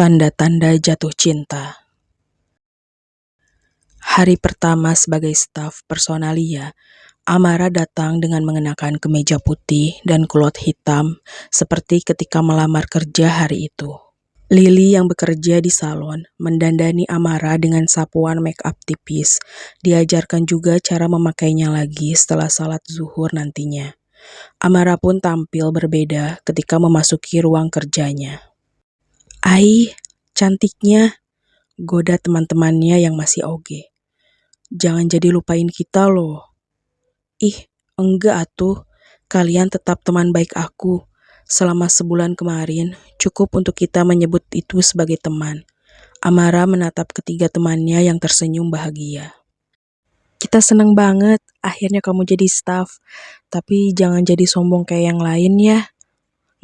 Tanda-tanda jatuh cinta. Hari pertama sebagai staf personalia, Amara datang dengan mengenakan kemeja putih dan kulot hitam seperti ketika melamar kerja hari itu. Lily yang bekerja di salon mendandani Amara dengan sapuan make up tipis. Diajarkan juga cara memakainya lagi setelah salat zuhur nantinya. Amara pun tampil berbeda ketika memasuki ruang kerjanya. "Ai, cantiknya," goda teman-temannya yang masih oge. "Jangan jadi lupain kita loh." "Ih, enggak atuh. Kalian tetap teman baik aku. Selama sebulan kemarin, cukup untuk kita menyebut itu sebagai teman." Amara menatap ketiga temannya yang tersenyum bahagia. "Kita seneng banget, akhirnya kamu jadi staf. Tapi jangan jadi sombong kayak yang lain ya."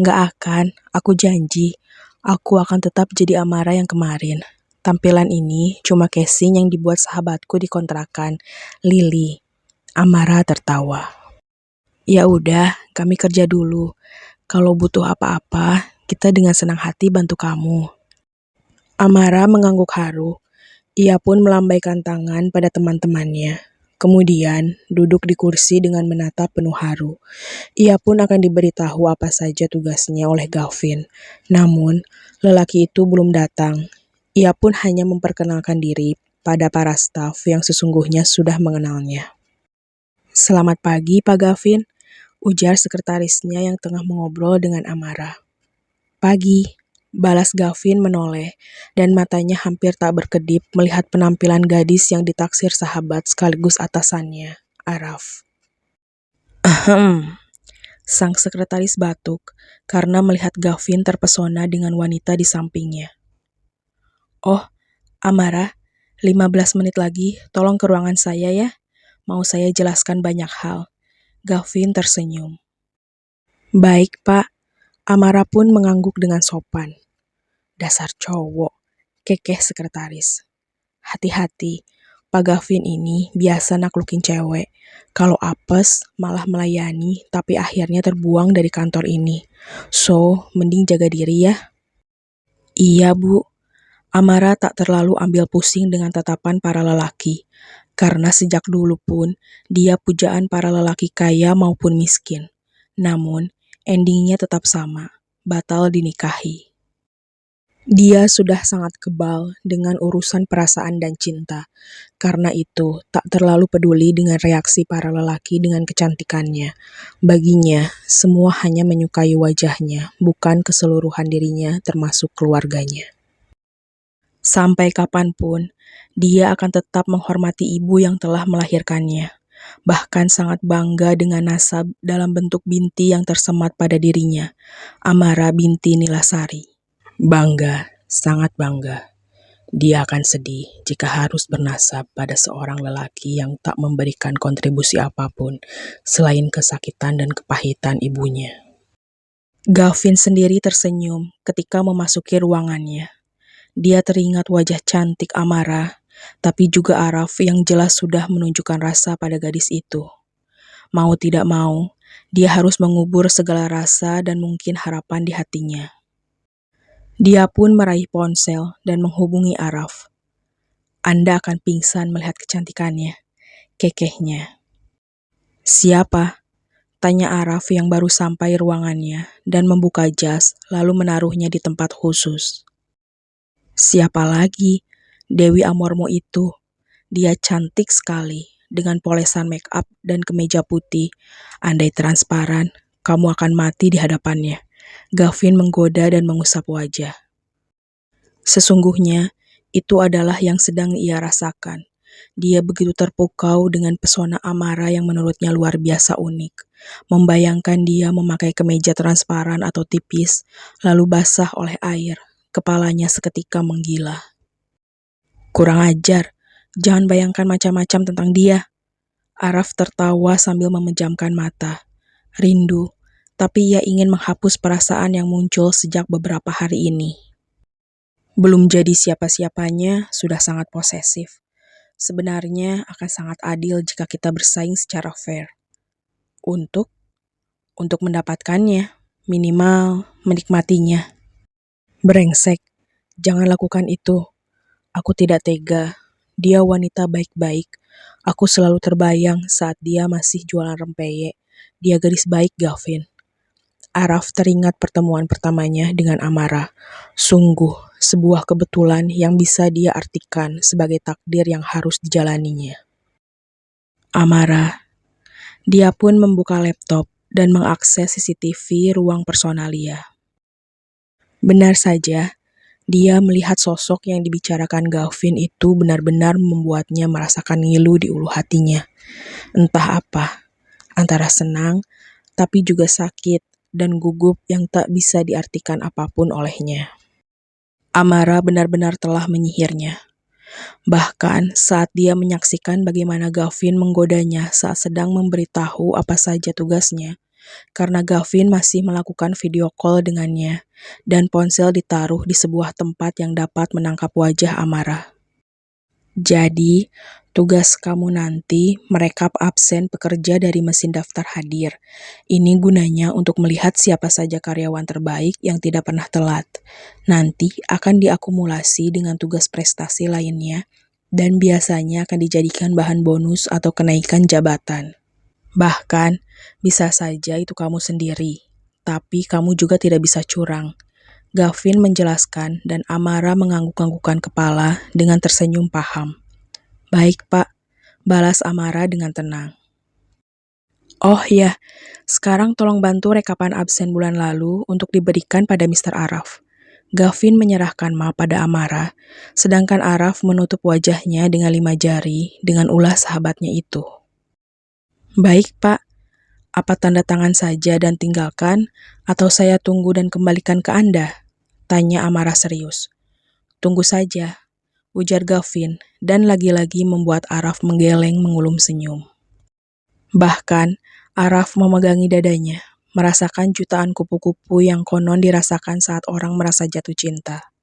"Nggak akan, aku janji. Aku akan tetap jadi Amara yang kemarin. Tampilan ini cuma casing yang dibuat sahabatku di kontrakan, Lily." Amara tertawa. "Ya udah, kami kerja dulu. Kalau butuh apa-apa, kita dengan senang hati bantu kamu." Amara mengangguk haru. Ia pun melambaikan tangan pada teman-temannya. Kemudian duduk di kursi dengan menatap penuh haru. Ia pun akan diberitahu apa saja tugasnya oleh Gavin. Namun, lelaki itu belum datang. Ia pun hanya memperkenalkan diri pada para staf yang sesungguhnya sudah mengenalnya. "Selamat pagi, Pak Gavin," ujar sekretarisnya yang tengah mengobrol dengan Amara. "Pagi," balas Gavin menoleh, dan matanya hampir tak berkedip melihat penampilan gadis yang ditaksir sahabat sekaligus atasannya, Araf. "Ahem," sang sekretaris batuk karena melihat Gavin terpesona dengan wanita di sampingnya. "Oh, Amara, 15 menit lagi tolong ke ruangan saya ya. Mau saya jelaskan banyak hal." Gavin tersenyum. "Baik, Pak." Amara pun mengangguk dengan sopan. "Dasar cowok," kekeh sekretaris. "Hati-hati, Pak Gavin ini biasa naklukin cewek. Kalau apes, malah melayani, tapi akhirnya terbuang dari kantor ini. So, mending jaga diri ya." "Iya, Bu." Amara tak terlalu ambil pusing dengan tatapan para lelaki, karena sejak dulu pun dia pujaan para lelaki kaya maupun miskin. Namun, endingnya tetap sama, batal dinikahi. Dia sudah sangat kebal dengan urusan perasaan dan cinta. Karena itu, tak terlalu peduli dengan reaksi para lelaki dengan kecantikannya. Baginya, semua hanya menyukai wajahnya, bukan keseluruhan dirinya termasuk keluarganya. Sampai kapanpun, dia akan tetap menghormati ibu yang telah melahirkannya. Bahkan sangat bangga dengan nasab dalam bentuk binti yang tersemat pada dirinya, Amara binti Nilasari. Bangga, sangat bangga. Dia akan sedih jika harus bernasab pada seorang lelaki yang tak memberikan kontribusi apapun selain kesakitan dan kepahitan ibunya. Gavin sendiri tersenyum ketika memasuki ruangannya. Dia teringat wajah cantik Amara, tapi juga Araf yang jelas sudah menunjukkan rasa pada gadis itu. Mau tidak mau, dia harus mengubur segala rasa dan mungkin harapan di hatinya. Dia pun meraih ponsel dan menghubungi Araf. "Anda akan pingsan melihat kecantikannya," kekehnya. "Siapa?" tanya Araf yang baru sampai ruangannya dan membuka jas lalu menaruhnya di tempat khusus. "Siapa lagi? Dewi Amormo itu. Dia cantik sekali dengan polesan make up dan kemeja putih. Andai transparan, kamu akan mati di hadapannya." Gavin menggoda dan mengusap wajah. Sesungguhnya, itu adalah yang sedang ia rasakan. Dia begitu terpukau dengan pesona Amara yang menurutnya luar biasa unik. Membayangkan dia memakai kemeja transparan atau tipis, lalu basah oleh air, kepalanya seketika menggila. "Kurang ajar, jangan bayangkan macam-macam tentang dia." Araf tertawa sambil memejamkan mata. Rindu, tapi ia ingin menghapus perasaan yang muncul sejak beberapa hari ini. Belum jadi siapa-siapanya, sudah sangat posesif. Sebenarnya akan sangat adil jika kita bersaing secara fair. Untuk mendapatkannya, minimal menikmatinya. Brengsek, Jangan lakukan itu. Aku tidak tega. Dia wanita baik-baik. Aku selalu terbayang saat dia masih jualan rempeyek. Dia gadis baik, Gavin. Araf teringat pertemuan pertamanya dengan Amara. Sungguh, sebuah kebetulan yang bisa dia artikan sebagai takdir yang harus dijalaninya. Amara. Dia pun membuka laptop dan mengakses CCTV ruang personalia. Benar saja, dia melihat sosok yang dibicarakan Gavin itu benar-benar membuatnya merasakan ngilu di ulu hatinya. Entah apa, antara senang, tapi juga sakit dan gugup yang tak bisa diartikan apapun olehnya. Amara benar-benar telah menyihirnya. Bahkan saat dia menyaksikan bagaimana Gavin menggodanya saat sedang memberitahu apa saja tugasnya, karena Gavin masih melakukan video call dengannya, dan ponsel ditaruh di sebuah tempat yang dapat menangkap wajah Amara. Jadi, tugas kamu nanti merekap absen pekerja dari mesin daftar hadir. Ini gunanya untuk melihat siapa saja karyawan terbaik yang tidak pernah telat. Nanti akan diakumulasi dengan tugas prestasi lainnya, dan biasanya akan dijadikan bahan bonus atau kenaikan jabatan. Bahkan, bisa saja itu kamu sendiri, tapi kamu juga tidak bisa curang. Gavin menjelaskan dan Amara mengangguk-anggukkan kepala dengan tersenyum paham. Baik, Pak, balas Amara dengan tenang. Oh ya, sekarang tolong bantu rekapan absen bulan lalu untuk diberikan pada Mr. Araf. Gavin menyerahkan map pada Amara, sedangkan Araf menutup wajahnya dengan 5 jari dengan ulah sahabatnya itu. Baik, Pak. Apa tanda tangan saja dan tinggalkan, atau saya tunggu dan kembalikan ke Anda? Tanya Amara serius. Tunggu saja, ujar Gavin, dan lagi-lagi membuat Araf menggeleng mengulum senyum. Bahkan, Araf memegangi dadanya, merasakan jutaan kupu-kupu yang konon dirasakan saat orang merasa jatuh cinta.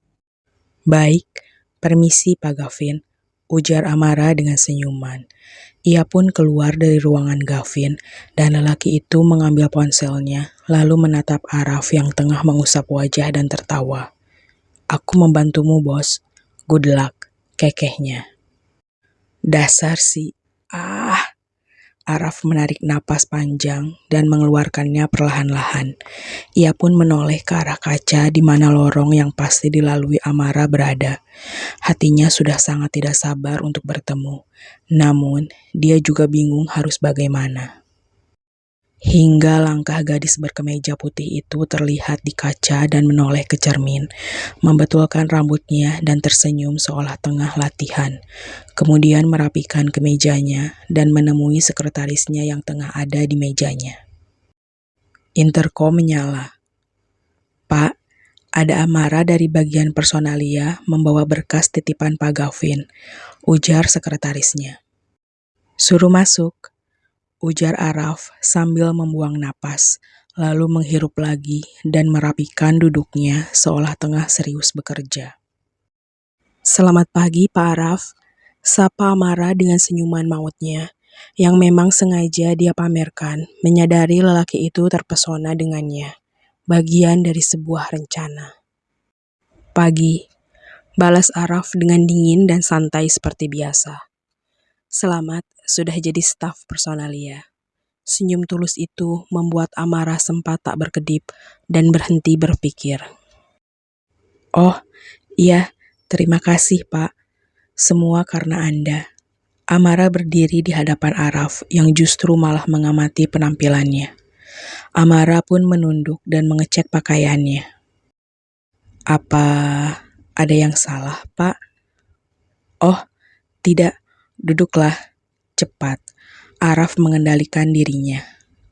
Baik, permisi Pak Gavin, ujar Amara dengan senyuman. Ia pun keluar dari ruangan Gavin, dan lelaki itu mengambil ponselnya, lalu menatap Araf yang tengah mengusap wajah dan tertawa. Aku membantumu, bos. Good luck, kekehnya. Dasar si... Araf menarik napas panjang dan mengeluarkannya perlahan-lahan. Ia pun menoleh ke arah kaca di mana lorong yang pasti dilalui Amara berada. Hatinya sudah sangat tidak sabar untuk bertemu. Namun, dia juga bingung harus bagaimana. Hingga langkah gadis berkemeja putih itu terlihat di kaca dan menoleh ke cermin, membetulkan rambutnya dan tersenyum seolah tengah latihan. Kemudian merapikan kemejanya dan menemui sekretarisnya yang tengah ada di mejanya. Intercom menyala. Pak, ada Amara dari bagian personalia membawa berkas titipan Pak Gavin, ujar sekretarisnya. Suruh masuk, ujar Araf sambil membuang napas, lalu menghirup lagi dan merapikan duduknya seolah tengah serius bekerja. Selamat pagi, Pak Araf, sapa Amara dengan senyuman mautnya, yang memang sengaja dia pamerkan, menyadari lelaki itu terpesona dengannya, bagian dari sebuah rencana. Pagi, balas Araf dengan dingin dan santai seperti biasa. Selamat, sudah jadi staf personalia. Senyum tulus itu membuat Amara sempat tak berkedip dan berhenti berpikir. Oh, iya, terima kasih, Pak. Semua karena Anda. Amara berdiri di hadapan Araf yang justru malah mengamati penampilannya. Amara pun menunduk dan mengecek pakaiannya. Apa ada yang salah, Pak? Oh, tidak. Duduklah. Cepat. Araf mengendalikan dirinya.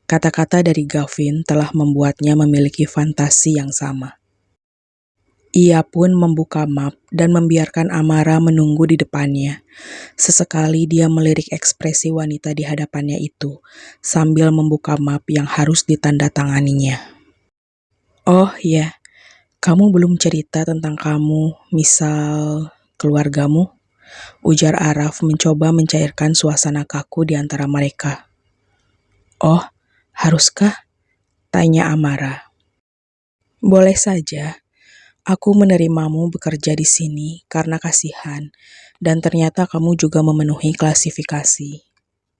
Kata-kata dari Gavin telah membuatnya memiliki fantasi yang sama. Ia pun membuka map dan membiarkan Amara menunggu di depannya. Sesekali dia melirik ekspresi wanita di hadapannya itu, sambil membuka map yang harus ditandatanganinya. Oh ya, kamu belum cerita tentang kamu, misal keluargamu? Ujar Araf mencoba mencairkan suasana kaku di antara mereka. Oh, haruskah? Tanya Amara. Boleh saja. Aku menerimamu bekerja di sini karena kasihan, dan ternyata kamu juga memenuhi klasifikasi.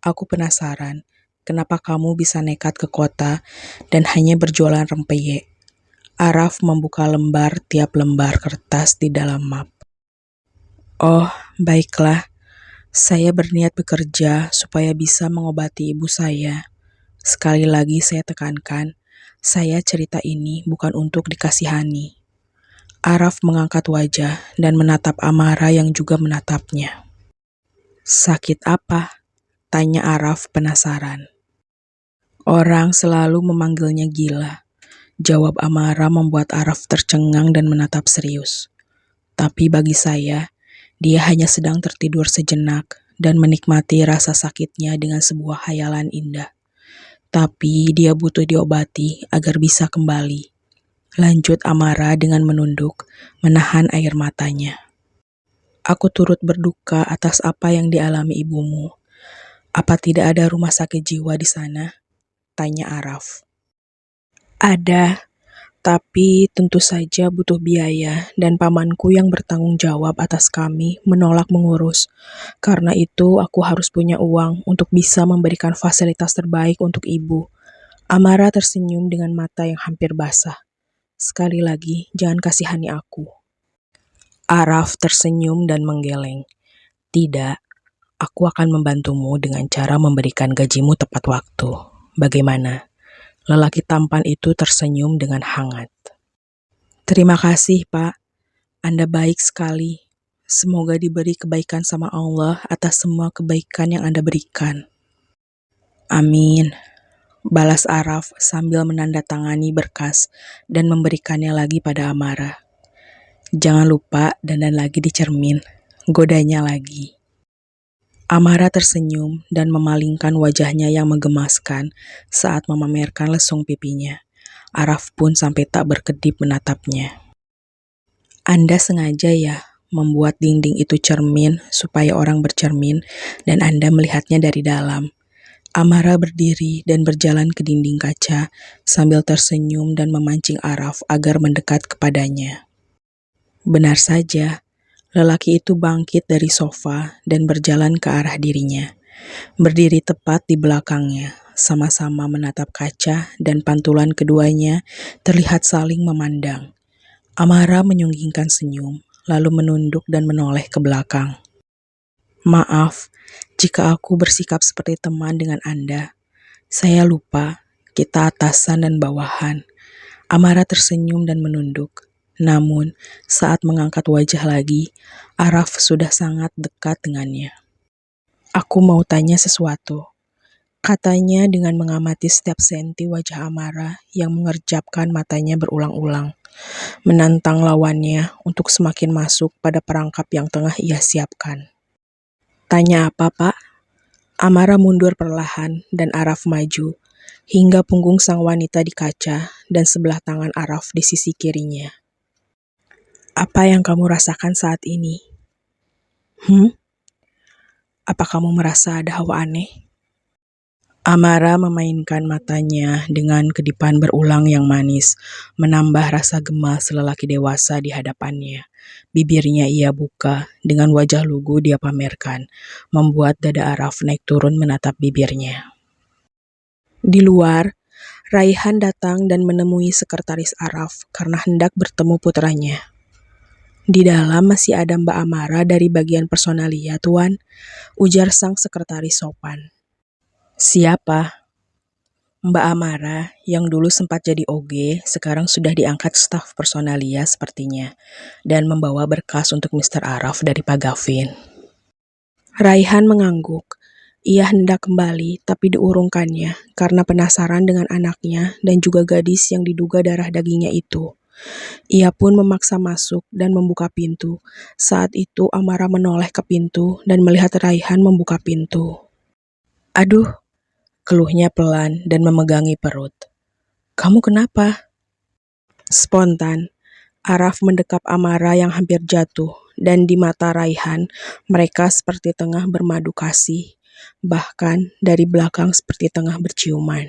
Aku penasaran, kenapa kamu bisa nekat ke kota dan hanya berjualan rempeyek. Araf membuka lembar tiap lembar kertas di dalam map. Oh, baiklah. Saya berniat bekerja supaya bisa mengobati ibu saya. Sekali lagi saya tekankan, saya cerita ini bukan untuk dikasihani. Araf mengangkat wajah dan menatap Amara yang juga menatapnya. Sakit apa? Tanya Araf penasaran. Orang selalu memanggilnya gila. Jawab Amara membuat Araf tercengang dan menatap serius. Tapi bagi saya, dia hanya sedang tertidur sejenak dan menikmati rasa sakitnya dengan sebuah hayalan indah. Tapi dia butuh diobati agar bisa kembali. Lanjut Amara dengan menunduk, menahan air matanya. Aku turut berduka atas apa yang dialami ibumu. Apa tidak ada rumah sakit jiwa di sana? Tanya Araf. Ada, tapi tentu saja butuh biaya dan pamanku yang bertanggung jawab atas kami menolak mengurus. Karena itu aku harus punya uang untuk bisa memberikan fasilitas terbaik untuk ibu. Amara tersenyum dengan mata yang hampir basah. Sekali lagi, jangan kasihani aku. Araf tersenyum dan menggeleng. Tidak, aku akan membantumu dengan cara memberikan gajimu tepat waktu. Bagaimana? Lelaki tampan itu tersenyum dengan hangat. Terima kasih, Pak. Anda baik sekali. Semoga diberi kebaikan sama Allah atas semua kebaikan yang Anda berikan. Amin. Balas Araf sambil menandatangani berkas dan memberikannya lagi pada Amara. Jangan lupa dandan lagi di cermin, godanya lagi. Amara tersenyum dan memalingkan wajahnya yang menggemaskan saat memamerkan lesung pipinya. Araf pun sampai tak berkedip menatapnya. Anda sengaja ya membuat dinding itu cermin supaya orang bercermin dan Anda melihatnya dari dalam. Amara berdiri dan berjalan ke dinding kaca sambil tersenyum dan memancing Araf agar mendekat kepadanya. Benar saja, lelaki itu bangkit dari sofa dan berjalan ke arah dirinya. Berdiri tepat di belakangnya, sama-sama menatap kaca dan pantulan keduanya terlihat saling memandang. Amara menyunggingkan senyum, lalu menunduk dan menoleh ke belakang. Maaf, jika aku bersikap seperti teman dengan Anda. Saya lupa, kita atasan dan bawahan. Amara tersenyum dan menunduk. Namun, saat mengangkat wajah lagi, Araf sudah sangat dekat dengannya. Aku mau tanya sesuatu. Katanya dengan mengamati setiap senti wajah Amara yang mengerjapkan matanya berulang-ulang. Menantang lawannya untuk semakin masuk pada perangkap yang tengah ia siapkan. Tanya apa, Pak? Amara mundur perlahan dan Araf maju, hingga punggung sang wanita di kaca dan sebelah tangan Araf di sisi kirinya. Apa yang kamu rasakan saat ini? Apa kamu merasa ada hawa aneh? Amara memainkan matanya dengan kedipan berulang yang manis, menambah rasa gemas lelaki dewasa di hadapannya. Bibirnya ia buka, dengan wajah lugu dia pamerkan, membuat dada Araf naik turun menatap bibirnya. Di luar, Raihan datang dan menemui sekretaris Araf karena hendak bertemu putranya. Di dalam masih ada Mbak Amara dari bagian personalia, Tuan, ujar sang sekretaris sopan. Siapa? Mbak Amara, yang dulu sempat jadi OG, sekarang sudah diangkat staf personalia sepertinya, dan membawa berkas untuk Mr. Araf dari Pak Gavin. Raihan mengangguk. Ia hendak kembali, tapi diurungkannya karena penasaran dengan anaknya dan juga gadis yang diduga darah dagingnya itu. Ia pun memaksa masuk dan membuka pintu. Saat itu Amara menoleh ke pintu dan melihat Raihan membuka pintu. Aduh, keluhnya pelan dan memegangi perut. Kamu kenapa? Spontan, Araf mendekap Amara yang hampir jatuh, dan di mata Raihan, mereka seperti tengah bermadu kasih, bahkan dari belakang seperti tengah berciuman.